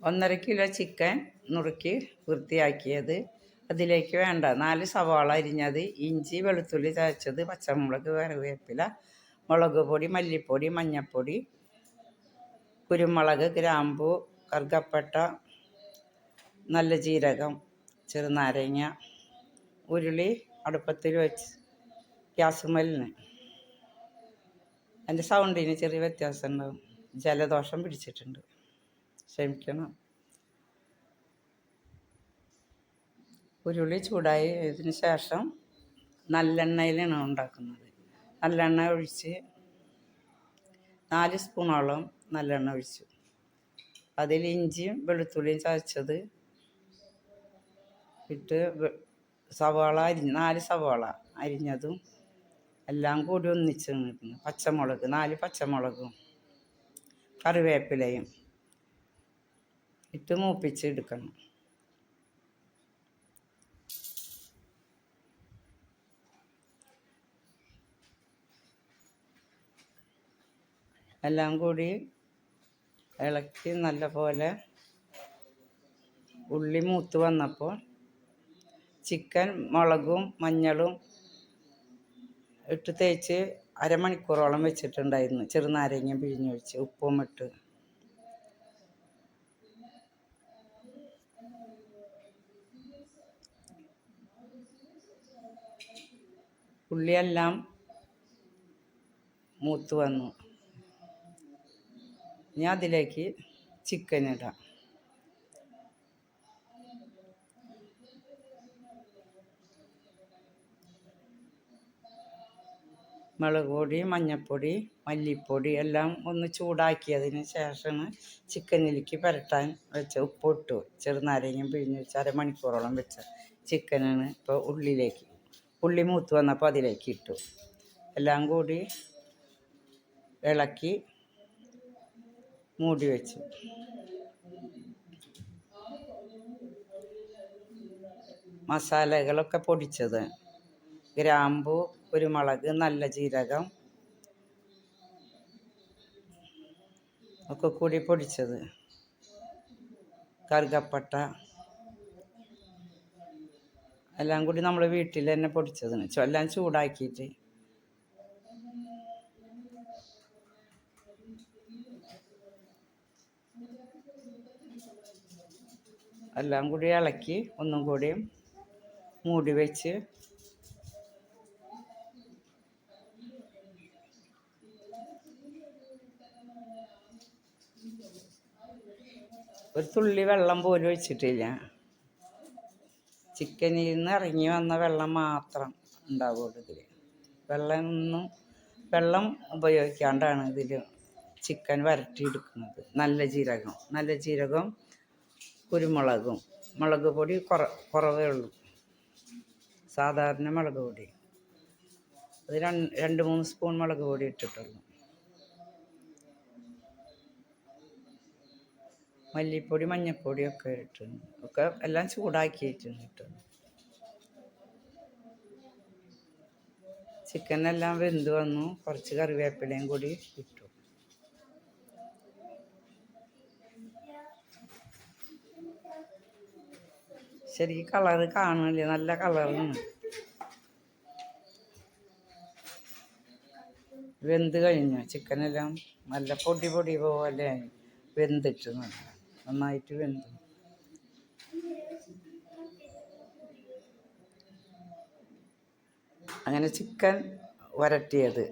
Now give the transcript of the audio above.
1.5 kilo chicken നുറുക്കി വൃത്തിയാക്കിയത്, അതിലേക്ക് വേണ്ട 4 സവാള അരിഞ്ഞത്, ഇഞ്ചി വെളുത്തുള്ളി ചതച്ചത്, പച്ചമുളക്, കറിവേപ്പില, മുളക് പൊടി, മല്ലിപ്പൊടി, മഞ്ഞൾപ്പൊടി, കുരുമുളക്, ഗ്രാമ്പു, കറുകപ്പട്ട, നല്ല ജീരകം, ചെറുനാരങ്ങ. ഉരുളി അടുപ്പത്തിൽ വെച്ച് ഗ്യാസുമ്മലിന്. എൻ്റെ സൗണ്ടിന് ചെറിയ വ്യത്യാസം ഉണ്ടാവും, ജലദോഷം പിടിച്ചിട്ടുണ്ട്, ക്ഷമിക്കണം. ഉരുളി ചൂടായി ഇതിന് ശേഷം നല്ലെണ്ണയിലാണ് ഉണ്ടാക്കുന്നത്. നല്ലെണ്ണ ഒഴിച്ച് 4 സ്പൂണോളം നല്ലെണ്ണ ഒഴിച്ചു. അതിൽ ഇഞ്ചിയും വെളുത്തുള്ളിയും ചതച്ചത് ഇട്ട്, സവാള 4 സവാള അരിഞ്ഞതും എല്ലാം കൂടി ഒന്നിച്ച് പച്ചമുളക് 4 പച്ചമുളകും കറിവേപ്പിലയും ഇട്ട് മൂപ്പിച്ചെടുക്കണം. എല്ലാം കൂടി ഇളക്കി നല്ല പോലെ ഉള്ളി മൂത്ത് വന്നപ്പോൾ ചിക്കൻ മുളകും മഞ്ഞളും ഇട്ട് തേച്ച് അരമണിക്കൂറോളം വെച്ചിട്ടുണ്ടായിരുന്നു. ചെറുനാരങ്ങ പിഴിഞ്ഞൊഴിച്ച് ഉപ്പും ഇട്ട്. ഉള്ളിയെല്ലാം മൂത്ത് വന്നു. ഇനി അതിലേക്ക് ചിക്കൻ ഇടാം. മുളക് പൊടി, മഞ്ഞൾപ്പൊടി, മല്ലിപ്പൊടി എല്ലാം ഒന്ന് ചൂടാക്കിയതിന് ശേഷമാണ് ചിക്കനിലേക്ക് പുരട്ടാൻ വെച്ച ഉപ്പിട്ടു. ചെറുനാരങ്ങയും പിഴിഞ്ഞ് വെച്ച് അരമണിക്കൂറോളം വെച്ച ചിക്കനാണ് ഇപ്പോൾ ഉള്ളി മൂത്ത് വന്നപ്പോൾ അതിലേക്ക് ഇട്ടു. എല്ലാം കൂടി ഇളക്കി മൂടി വെച്ചു. മസാലകളൊക്കെ പൊടിച്ചത്, ഗ്രാമ്പു, കുരുമുളക്, നല്ല ജീരകം ഒക്കെ കൂടി പൊടിച്ചത്, കറുകപ്പട്ട എല്ലാം കൂടി നമ്മൾ വീട്ടിൽ തന്നെ പൊടിച്ചതിന് എല്ലാം ചൂടാക്കിയിട്ട് എല്ലാം കൂടി ഇളക്കി ഒന്നും കൂടി മൂടി വെച്ച് ഒരു തുള്ളി വെള്ളം പോലും ഒഴിച്ചിട്ടില്ല. ചിക്കനിൽ നിന്ന് ഇറങ്ങി വന്ന വെള്ളം മാത്രം ഉണ്ടാവുള്ളൂ ഇതിൽ. വെള്ളം ഉപയോഗിക്കാണ്ടാണ് ഇതിൽ ചിക്കൻ വരട്ടിയെടുക്കുന്നത്. നല്ല ജീരകം കുരുമുളകും, മുളക് പൊടി കുറവേ ഉള്ളൂ, സാധാരണ മുളക് പൊടി. അത് 2-3 സ്പൂൺ മുളക് പൊടി ഇട്ടിട്ടുള്ളൂ. മല്ലിപ്പൊടി, മഞ്ഞൾപ്പൊടി ഒക്കെ ഇട്ടുണ്ട്. ഒക്കെ എല്ലാം ചൂടാക്കിയിട്ടുണ്ട് ഇട്ടത്. ചിക്കനെല്ലാം വെന്ത് വന്നു. കുറച്ച് കറിവേപ്പിലയും കൂടി ഇട്ടു. ശരിക്കും കളറ് കാണില്ലേ, നല്ല കളറാണ്. വെന്ത് കഴിഞ്ഞു. ചിക്കനെല്ലാം നല്ല പൊടി പോലെ വെന്തിട്ട് നന്നായിട്ട് വെന്തു. അങ്ങനെ ചിക്കൻ വരട്ടിയത്